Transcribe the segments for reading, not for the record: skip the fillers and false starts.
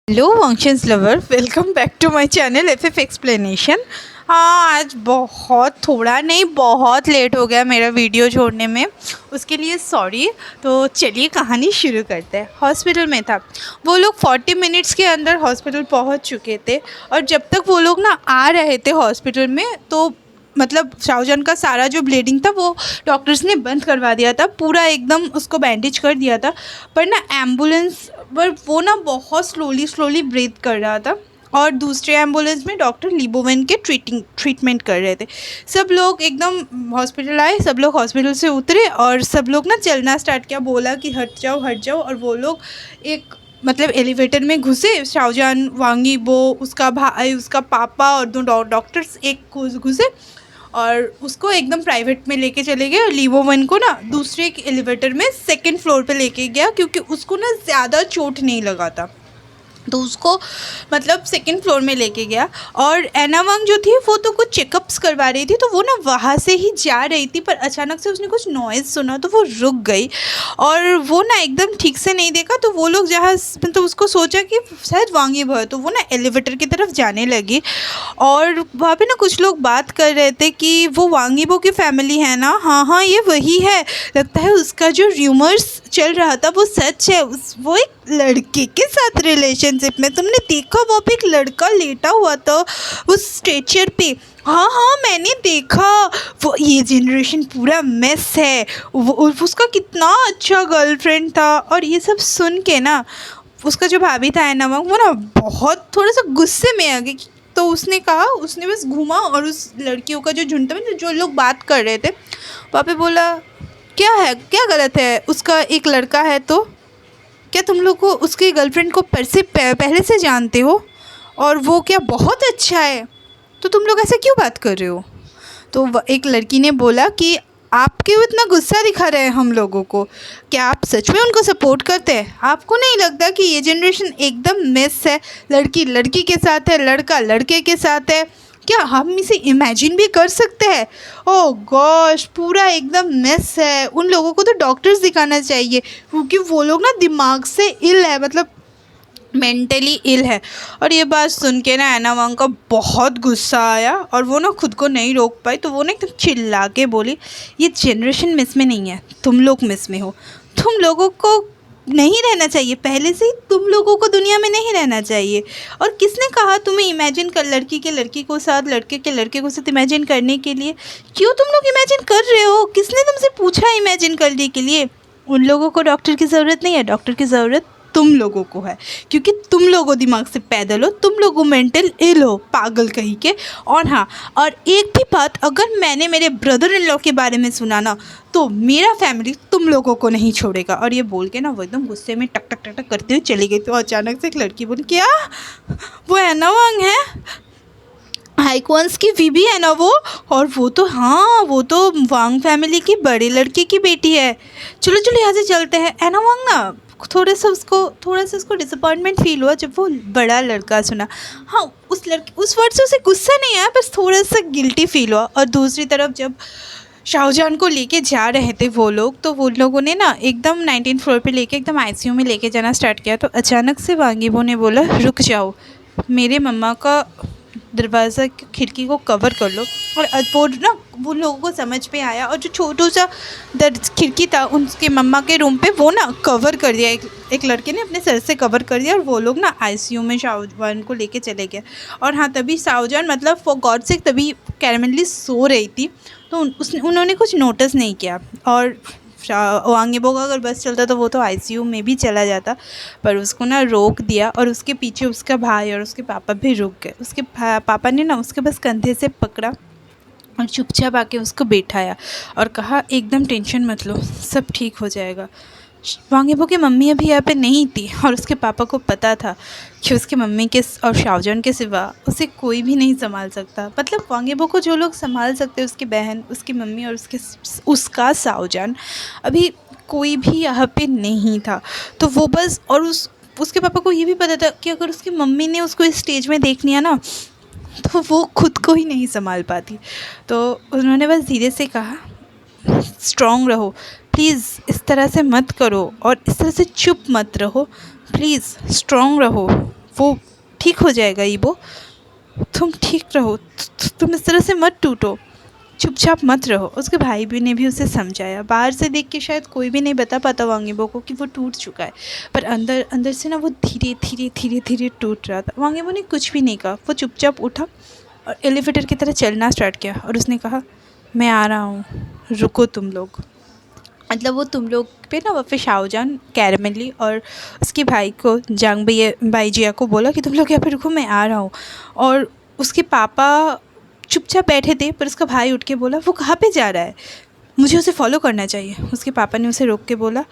Hello functions lover, welcome back to my channel FF explanation. हाँ, आज बहुत late हो गया मेरा वीडियो छोड़ने में, उसके लिए सॉरी। तो चलिए कहानी शुरू करते हैं। हॉस्पिटल में था वो लोग, 40 मिनट्स के अंदर हॉस्पिटल पहुंच चुके थे। और जब तक वो लोग ना आ रहे थे हॉस्पिटल में, तो मतलब शाहजहान का सारा जो ब्लीडिंग था वो डॉक्टर्स ने बंद करवा दिया था, पूरा एकदम उसको बैंडेज कर दिया था। पर ना एम्बुलेंस पर वो ना बहुत स्लोली ब्रीथ कर रहा था, और दूसरे एम्बुलेंस में डॉक्टर लिबोवेन के ट्रीटमेंट कर रहे थे। सब लोग एकदम हॉस्पिटल आए, सब लोग हॉस्पिटल से उतरे और सब लोग ना चलना स्टार्ट किया, बोला कि हट जाओ। और वो लोग एक मतलब एलिवेटर में घुसे। शाहजहान, वांगी बो, उसका भाई, उसका पापा और दो डॉक्टर्स एक घुसे और उसको एकदम प्राइवेट में लेके चले गए। और लिबोवन को ना दूसरे एक एलिवेटर में सेकंड फ्लोर पे लेके गया, क्योंकि उसको ना ज़्यादा चोट नहीं लगा था, तो उसको मतलब सेकंड फ्लोर में लेके गया। और एना वांग जो थी वो तो कुछ चेकअप्स करवा रही थी, तो वो ना वहाँ से ही जा रही थी, पर अचानक से उसने कुछ नॉइज़ सुना तो वो रुक गई। और वो ना एकदम ठीक से नहीं देखा, तो वो लोग जहाँ मतलब उसको सोचा कि शायद वांगी भर, तो वो ना एलिवेटर की तरफ जाने लगी। और वहाँ पे ना कुछ लोग बात कर रहे थे कि वो वांगी बो की फैमिली है ना, हाँ ये वही है, लगता है उसका जो र्यूमर्स चल रहा था वो सच है। वो एक लड़के के साथ रिलेशनशिप में, तुमने देखा वहाँ पे एक लड़का लेटा हुआ था उस स्ट्रेचर पे। हाँ मैंने देखा। वो ये जनरेशन पूरा मेस है। वो उसका कितना अच्छा गर्लफ्रेंड था। और ये सब सुन के ना उसका जो भाभी था ना, वो ना बहुत थोड़ा सा गुस्से में आ गई। तो उसने कहा, उसने बस घूमा और उस लड़कियों का जो झुंड था, जो लोग बात कर रहे थे, वहाँ पे बोला क्या है, क्या गलत है, उसका एक लड़का है तो क्या तुम लोग को उसकी गर्लफ्रेंड को पहले से जानते हो, और वो क्या बहुत अच्छा है, तो तुम लोग ऐसा क्यों बात कर रहे हो। तो एक लड़की ने बोला कि आप क्यों इतना गुस्सा दिखा रहे हैं हम लोगों को, क्या आप सच में उनको सपोर्ट करते हैं। आपको नहीं लगता कि ये जनरेशन एकदम मिस है, लड़की लड़की के साथ है, लड़का लड़के के साथ है, क्या हम इसे इमेजिन भी कर सकते हैं। ओह गॉश, पूरा एकदम मिस है। उन लोगों को तो डॉक्टर्स दिखाना चाहिए, क्योंकि वो लोग ना दिमाग से इल है, मतलब मेंटली इल है। और ये बात सुन के ना एना वांग का बहुत गुस्सा आया, और वो ना खुद को नहीं रोक पाई, तो वो ना एकदम चिल्ला के बोली, ये जनरेशन मिस में नहीं है, तुम लोग मिस में हो। तुम लोगों को नहीं रहना चाहिए, पहले से ही तुम लोगों को दुनिया में नहीं रहना चाहिए। और किसने कहा तुम्हें इमेजिन कर, लड़की के लड़की को साथ, लड़के के लड़के को साथ इमेजिन करने के लिए। क्यों तुम लोग इमेजिन कर रहे हो, किसने तुमसे पूछा इमेजिन करने के लिए। उन लोगों को डॉक्टर की ज़रूरत नहीं है, डॉक्टर की ज़रूरत तुम लोगों को है, क्योंकि तुम लोगों दिमाग से पैदल हो, तुम लोगों मेंटल इल हो, पागल कहीं के। और हाँ, और एक भी बात अगर मैंने मेरे ब्रदर इन लॉ के बारे में सुना ना, तो मेरा फैमिली तुम लोगों को नहीं छोड़ेगा। और ये बोल के ना वो एकदम गुस्से में टक टक टक टक करते हुए चली गई। तो अचानक से एक लड़की बोली, क्या वो एना वांग है, हाईक्वांस की बीबी है ना वो। और वो तो हाँ, वो तो वांग फैमिली की बड़ी लड़की की बेटी है। चलो यहाँ से चलते हैं। एना वांग ना थोड़ा सा उसको डिसअपॉइंटमेंट फील हुआ जब वो बड़ा लड़का सुना। हाँ, उस वर्ड से उसे गुस्सा नहीं आया, बस थोड़ा सा गिल्टी फील हुआ। और दूसरी तरफ जब शाहजहान को लेके जा रहे थे वो लोग, तो वो लोगों ने ना एकदम 19 फ्लोर पे लेके एकदम आईसीयू में लेके जाना स्टार्ट किया। तो अचानक से वांगीबो ने बोला, रुक जाओ, मेरे मम्मा का दरवाज़ा खिड़की को कवर कर लो। और वो ना वो लोगों को समझ में आया, और जो छोटा सा खिड़की था उनके मम्मा के रूम पे, वो ना कवर कर दिया, एक लड़के ने अपने सर से कवर कर दिया। और वो लोग ना आईसीयू में शाहजहान को लेके चले गए। और हाँ, तभी शाहजहान मतलब फॉर गॉड से तभी कैरमली सो रही थी, तो उन्होंने कुछ नोटिस नहीं किया। और वांगीबो का अगर बस चलता तो वो तो आईसीयू में भी चला जाता, पर उसको ना रोक दिया। और उसके पीछे उसका भाई और उसके पापा भी रुक गए। उसके पापा ने ना उसके बस कंधे से पकड़ा और चुपचाप आके उसको बैठाया और कहा, एकदम टेंशन मत लो, सब ठीक हो जाएगा। वांगीबो की मम्मी अभी यहाँ पे नहीं थी, और उसके पापा को पता था कि उसके मम्मी के और शाहजहान के सिवा उसे कोई भी नहीं संभाल सकता। मतलब वांगीबो को जो लोग संभाल सकते, उसकी बहन, उसकी मम्मी और उसका शाहजहान, अभी कोई भी यहाँ पे नहीं था। तो वो बस, और उसके पापा को ये भी पता था कि अगर उसकी मम्मी ने उसको इस स्टेज में देख लिया ना, तो वो खुद को ही नहीं संभाल पाती। तो उन्होंने बस धीरे से कहा, स्ट्रॉन्ग रहो प्लीज़, इस तरह से मत करो और इस तरह से चुप मत रहो, प्लीज़ स्ट्रॉन्ग रहो, वो ठीक हो जाएगा ईबो, तुम ठीक रहो, तुम इस तरह से मत टूटो, चुपचाप मत रहो। उसके भाई भी ने भी उसे समझाया। बाहर से देख के शायद कोई भी नहीं बता पाता वांगीबो को कि वो टूट चुका है, पर अंदर अंदर से ना वो धीरे धीरे धीरे धीरे टूट रहा था। वांगीबो ने कुछ भी नहीं कहा, वो चुपचाप उठा और एलिवेटर की तरह चलना स्टार्ट किया और उसने कहा, मैं आ रहा हूँ, रुको तुम लोग। मतलब वो तुम लोग पे ना वहाँ पे शाओजान कैरमेली और उसके भाई को जांग भैया भाईजिया को बोला कि तुम लोग यहाँ पे रुको, मैं आ रहा हूँ। और उसके पापा चुपचाप बैठे थे, पर उसका भाई उठ के बोला, वो कहाँ पे जा रहा है, मुझे उसे फॉलो करना चाहिए। उसके पापा ने उसे रोक के बोला,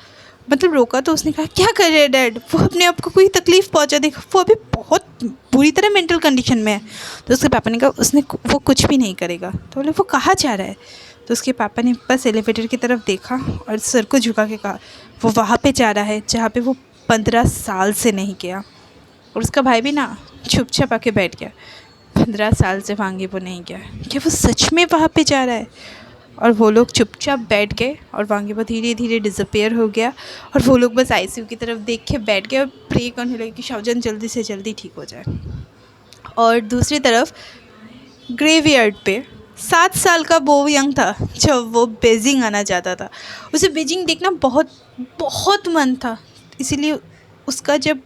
मतलब रोका तो उसने कहा, क्या कर रहे हैं डैड, वो अपने आप को कोई तकलीफ़ पहुंचा देगा, वो अभी बहुत बुरी तरह मेंटल कंडीशन में है। तो उसके पापा ने कहा, वो कुछ भी नहीं करेगा। तो बोले, वो कहाँ जा रहा है। तो उसके पापा ने बस एलिवेटर की तरफ देखा और सर को झुका के कहा, वो वहाँ पे जा रहा है जहाँ पे वो 15 साल से नहीं गया। और उसका भाई भी ना चुपचाप आके बैठ गया। 15 साल से वांगीबो नहीं गया, क्या वो सच में वहाँ पे जा रहा है। और वो लोग चुपचाप बैठ गए और वांगीबो धीरे धीरे डिसअपेयर हो गया। और वो लोग बस आईसीयू की तरफ देख के बैठ गए और प्रे करने लगे कि शाओजान जल्दी से जल्दी ठीक हो जाए। और दूसरी तरफ ग्रेवयार्ड पे 7 साल का बो यंग था जब वो बीजिंग आना चाहता था। उसे बीजिंग देखना बहुत बहुत मन था, इसीलिए उसका जब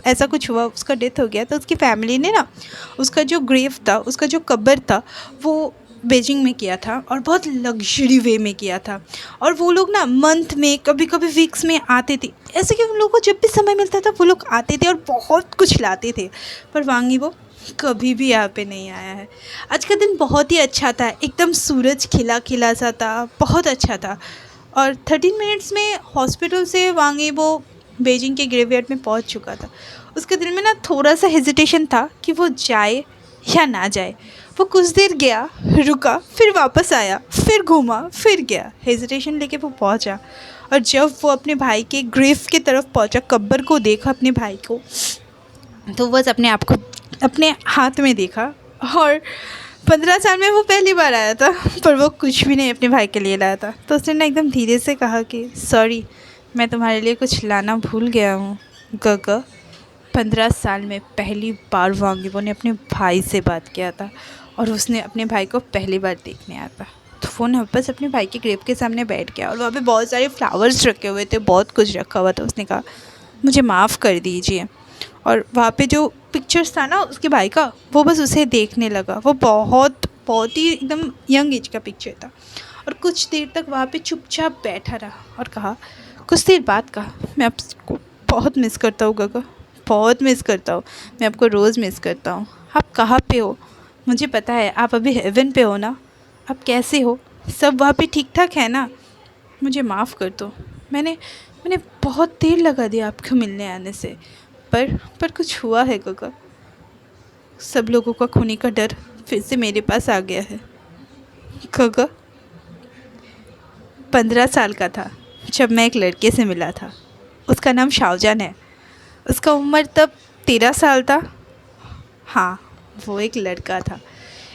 ऐसा कुछ हुआ, उसका डेथ हो गया, तो उसकी फैमिली ने ना उसका जो ग्रेव था, उसका जो कब्र था, वो बीजिंग में किया था और बहुत लग्जरी वे में किया था। और वो लोग ना मंथ में, कभी कभी वीक्स में आते थे, ऐसे कि उन लोगों को जब भी समय मिलता था वो लोग आते थे और बहुत कुछ लाते थे। पर वांगीबो कभी भी यहाँ पे नहीं आया है। आज का दिन बहुत ही अच्छा था, एकदम सूरज खिला खिला सा था, बहुत अच्छा था। और 13 मिनट्स में हॉस्पिटल से वांगीबो बीजिंग के ग्रेवयार्ड में पहुँच चुका था। उसके दिल में ना थोड़ा सा हेजिटेशन था कि वो जाए या ना जाए। वो कुछ देर गया, रुका, फिर वापस आया, फिर घूमा, फिर गया, हेजिटेशन लेके वो पहुँचा। और जब वो अपने भाई के ग्रेव की तरफ पहुँचा, कब्र को देखा अपने भाई को, तो बस अपने आप को अपने हाथ में देखा। और 15 साल में वो पहली बार आया था, पर वो कुछ भी नहीं अपने भाई के लिए लाया था। तो उसने ना एकदम धीरे से कहा कि सॉरी, मैं तुम्हारे लिए कुछ लाना भूल गया हूँ गगा। 15 साल में पहली बार वांगीबो ने अपने भाई से बात किया था और उसने अपने भाई को पहली बार देखने आया था। तो वो ना बस अपने भाई के ग्रेव के सामने बैठ गया और वहाँ पे बहुत सारे फ्लावर्स रखे हुए थे, बहुत कुछ रखा हुआ था। उसने कहा, मुझे माफ़ कर दीजिए। और वहाँ पे जो पिक्चर्स था ना उसके भाई का, वो बस उसे देखने लगा। वो बहुत बहुत ही एकदम यंग एज का पिक्चर था। और कुछ देर तक वहाँ पे चुपचाप बैठा रहा और कहा, कुछ देर बाद कहा, मैं आपको बहुत मिस करता हूँ गगा, बहुत मिस करता हूँ, मैं आपको रोज़ मिस करता हूँ। आप कहाँ पे हो, मुझे पता है आप अभी हेवन पे हो ना, आप कैसे हो, सब वहाँ पे ठीक ठाक है ना, मुझे माफ़ कर दो। मैंने बहुत देर लगा दिया आपको मिलने आने से, पर कुछ हुआ है गगा। सब लोगों का खोने का डर फिर से मेरे पास आ गया है गगा। 15 साल का था जब मैं एक लड़के से मिला था, उसका नाम शाओजान है। उसका उम्र तब 13 साल था। हाँ, वो एक लड़का था।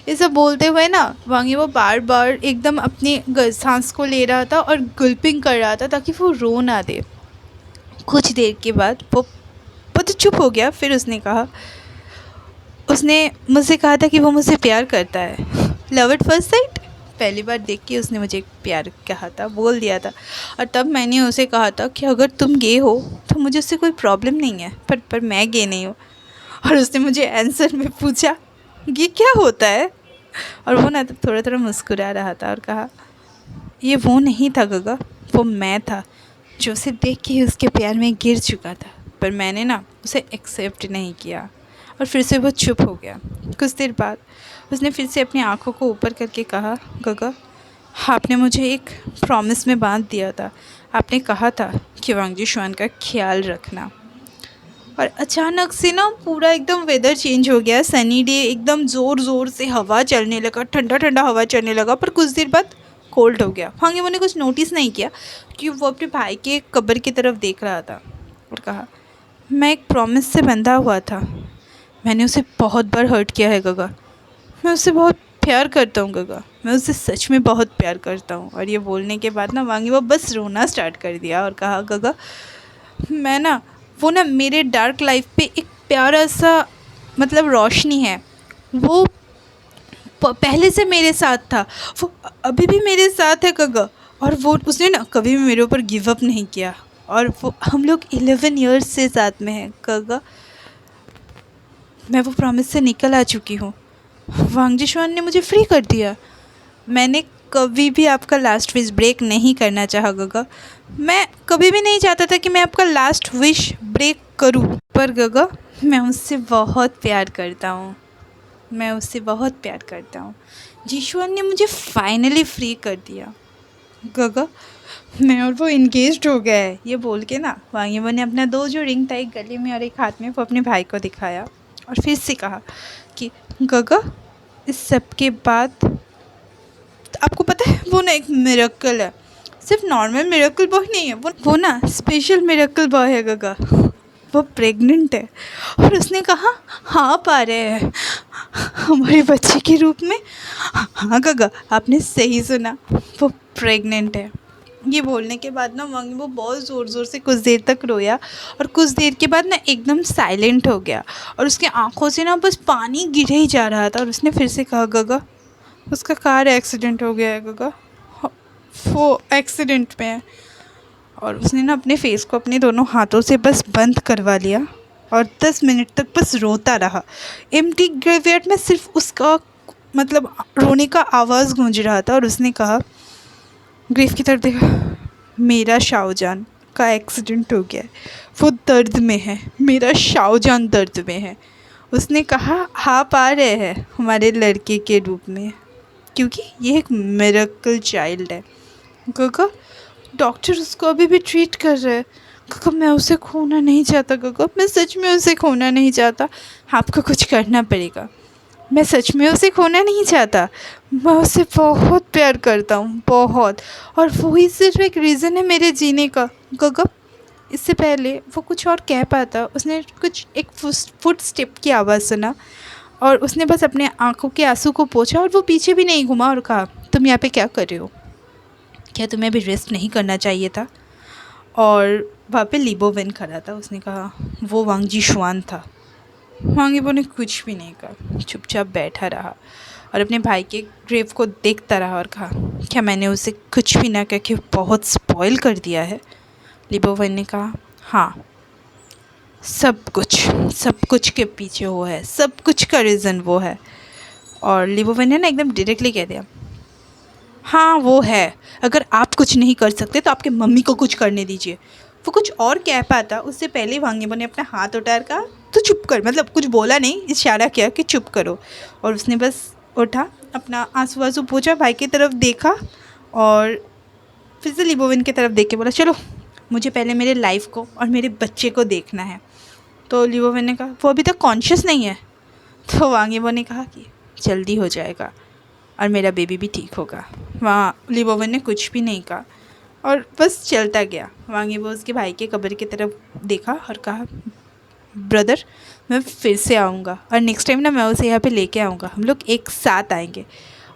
ये सब बोलते हुए ना वांगीबो बार बार एकदम अपनी सांस को ले रहा था और गल्पिंग कर रहा था ताकि वो रो ना दे। कुछ देर के बाद वो तो चुप हो गया। फिर उसने मुझसे कहा था कि वो मुझसे प्यार करता है। लव एट फर्स्ट साइट, पहली बार देख के उसने मुझे प्यार कहा था, बोल दिया था। और तब मैंने उसे कहा था कि अगर तुम गे हो तो मुझे उससे कोई प्रॉब्लम नहीं है, पर मैं गे नहीं हूँ। और उसने मुझे आंसर में पूछा, ये क्या होता है। और वो ना थोड़ा थोड़ा मुस्कुरा रहा था और कहा, ये वो नहीं था गगा, वो मैं था जो उसे देख के ही उसके प्यार में गिर चुका था, पर मैंने ना उसे एक्सेप्ट नहीं किया। और फिर से वो चुप हो गया। कुछ देर बाद उसने फिर से अपनी आँखों को ऊपर करके कहा, गगा, आपने मुझे एक प्रॉमिस में बांध दिया था, आपने कहा था कि वांगजी शुआन का ख्याल रखना। और अचानक से ना पूरा एकदम वेदर चेंज हो गया, सनी डे, एकदम ज़ोर से हवा चलने लगा, ठंडा ठंडा हवा चलने लगा। पर कुछ देर बाद कोल्ड हो गया। वांगीबो ने कुछ नोटिस नहीं किया कि वो अपने भाई के कब्र की तरफ देख रहा था और कहा, मैं एक प्रॉमिस से बंधा हुआ था, मैंने उसे बहुत बार हर्ट किया है गगा, मैं उससे बहुत प्यार करता हूँ गगा, मैं उससे सच में बहुत प्यार करता हूँ। और ये बोलने के बाद ना वांगीबो बस रोना स्टार्ट कर दिया और कहा, गगा, मैं ना वो ना मेरे डार्क लाइफ पे एक प्यारा सा मतलब रोशनी है। वो पहले से मेरे साथ था, वो अभी भी मेरे साथ है गगा। और वो उसने ना कभी भी मेरे ऊपर गिव अप नहीं किया। और वो हम लोग 11 इयर्स से साथ में हैं गगा। मैं वो प्रॉमिस से निकल आ चुकी हूँ। वांगजी शुआन ने मुझे फ्री कर दिया। मैंने कभी भी आपका लास्ट विश ब्रेक नहीं करना चाहा गगा। मैं कभी भी नहीं चाहता था कि मैं आपका लास्ट विश ब्रेक करूं। पर गगा मैं उससे बहुत प्यार करता हूँ, मैं उससे बहुत प्यार करता हूँ। जीशुआन ने मुझे फाइनली फ्री कर दिया गगा। मैं और वो इंगेज्ड हो गया है ये बोल के ना वांगयीमो ने अपना 2 जो रिंग था, एक गले में और एक हाथ में, वो अपने भाई को दिखाया और फिर से कहा कि गगा इस सब के बाद आपको पता है वो ना एक मिरेकल है, सिर्फ नॉर्मल मिरेकल बॉय नहीं है, वो ना स्पेशल मिरेकल बॉय है गगा। वो प्रेग्नेंट है और उसने कहा हाँ पा रहे हैं हमारे बच्चे के रूप में। हाँ गगा आपने सही सुना, वो प्रेग्नेंट है। ये बोलने के बाद ना वांगयीमो बहुत ज़ोर ज़ोर से कुछ देर तक रोया और कुछ देर के बाद ना एकदम साइलेंट हो गया और उसके आँखों से ना बस पानी गिरे ही जा रहा था। और उसने फिर से कहा गगा उसका कार एक्सीडेंट हो गया है गगा, वो एक्सीडेंट में है। और उसने ना अपने फेस को अपने दोनों हाथों से बस बंद करवा लिया और 10 मिनट तक बस रोता रहा। एम्प्टी ग्रेवयार्ड में सिर्फ उसका मतलब रोने का आवाज़ गूंज रहा था। और उसने कहा ग्रेव की तरफ देखा, मेरा शाओजान का एक्सीडेंट हो गया है, वो दर्द में है, मेरा शाओजान दर्द में है। उसने कहा आप आ रहे हैं हमारे लड़के के रूप में, क्योंकि ये एक मिरेकल चाइल्ड है गगा। डॉक्टर उसको अभी भी ट्रीट कर रहे हैं गगा। मैं उसे खोना नहीं चाहता गगा, मैं सच में उसे खोना नहीं चाहता। आपको कुछ करना पड़ेगा, मैं सच में उसे खोना नहीं चाहता। मैं उसे बहुत प्यार करता हूँ, बहुत। और वही सिर्फ एक रीज़न है मेरे जीने का गगा। इससे पहले वो कुछ और कह पाता, उसने कुछ एक फुट स्टेप की आवाज़ सुना और उसने बस अपने आँखों के आंसू को पोंछा और वो पीछे भी नहीं घुमा और कहा तुम यहाँ पे क्या कर रहे हो, क्या तुम्हें अभी रेस्ट नहीं करना चाहिए था। और वहाँ पे ली बोवेन खड़ा था। उसने कहा वो वांगजी शुआन था। वांगयीमो ने कुछ भी नहीं कहा, चुपचाप बैठा रहा और अपने भाई के ग्रेव को देखता रहा और कहा क्या मैंने उसे कुछ भी ना कह के बहुत स्पॉइल कर दिया है। ली बोवेन ने कहा हाँ, सब कुछ के पीछे वो है, सब कुछ का रीज़न वो है। और ली बोवेन ने ना एकदम डायरेक्टली कह दिया हाँ वो है, अगर आप कुछ नहीं कर सकते तो आपके मम्मी को कुछ करने दीजिए। वो कुछ और कह पाता उससे पहले वांगयीमो ने अपना हाथ उठाकर कहा तो चुप कर, मतलब कुछ बोला नहीं, इशारा किया कि चुप करो। और उसने बस उठा, अपना आंसू आंसू पोंछा, भाई की तरफ देखा और फिर से ली बोवेन की तरफ देख के बोला चलो मुझे पहले मेरे लाइफ को और मेरे बच्चे को देखना है। तो ली बोवेन ने कहा वो अभी तक कॉन्शियस नहीं है। तो वांगयीमो ने कहा कि जल्दी हो जाएगा और मेरा बेबी भी ठीक होगा। वहाँ ली बोवेन ने कुछ भी नहीं कहा और बस चलता गया। वांगयीमो उसके भाई के कब्र की तरफ देखा और कहा ब्रदर मैं फिर से आऊँगा और नेक्स्ट टाइम ना मैं उसे यहाँ पे लेके आऊँगा, हम लोग एक साथ आएंगे।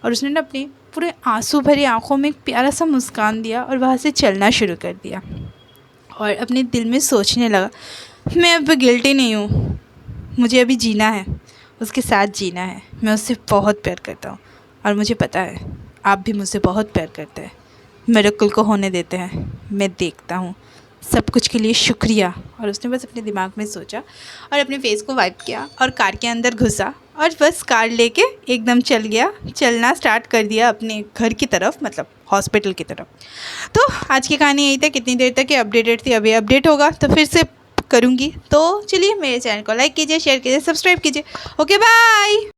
और उसने ना अपनी पूरे आंसू भरी आँखों में एक प्यारा सा मुस्कान दिया और वहाँ से चलना शुरू कर दिया। और अपने दिल में सोचने लगा मैं अब गिल्टी नहीं हूँ, मुझे अभी जीना है, उसके साथ जीना है। मैं उससे बहुत प्यार करता हूँ और मुझे पता है आप भी मुझसे बहुत प्यार करते हैं। मिरेकल को होने देते हैं, मैं देखता हूँ। सब कुछ के लिए शुक्रिया। और उसने बस अपने दिमाग में सोचा और अपने फेस को वाइप किया और कार के अंदर घुसा और बस कार लेके एकदम चल गया, चलना स्टार्ट कर दिया अपने घर की तरफ, मतलब हॉस्पिटल की तरफ। तो आज की कहानी यही था। कितनी देर तक ये अपडेटेड थी, अभी अपडेट होगा तो फिर से करूँगी। तो चलिए मेरे चैनल को लाइक कीजिए, शेयर कीजिए, सब्सक्राइब कीजिए। Okay bye.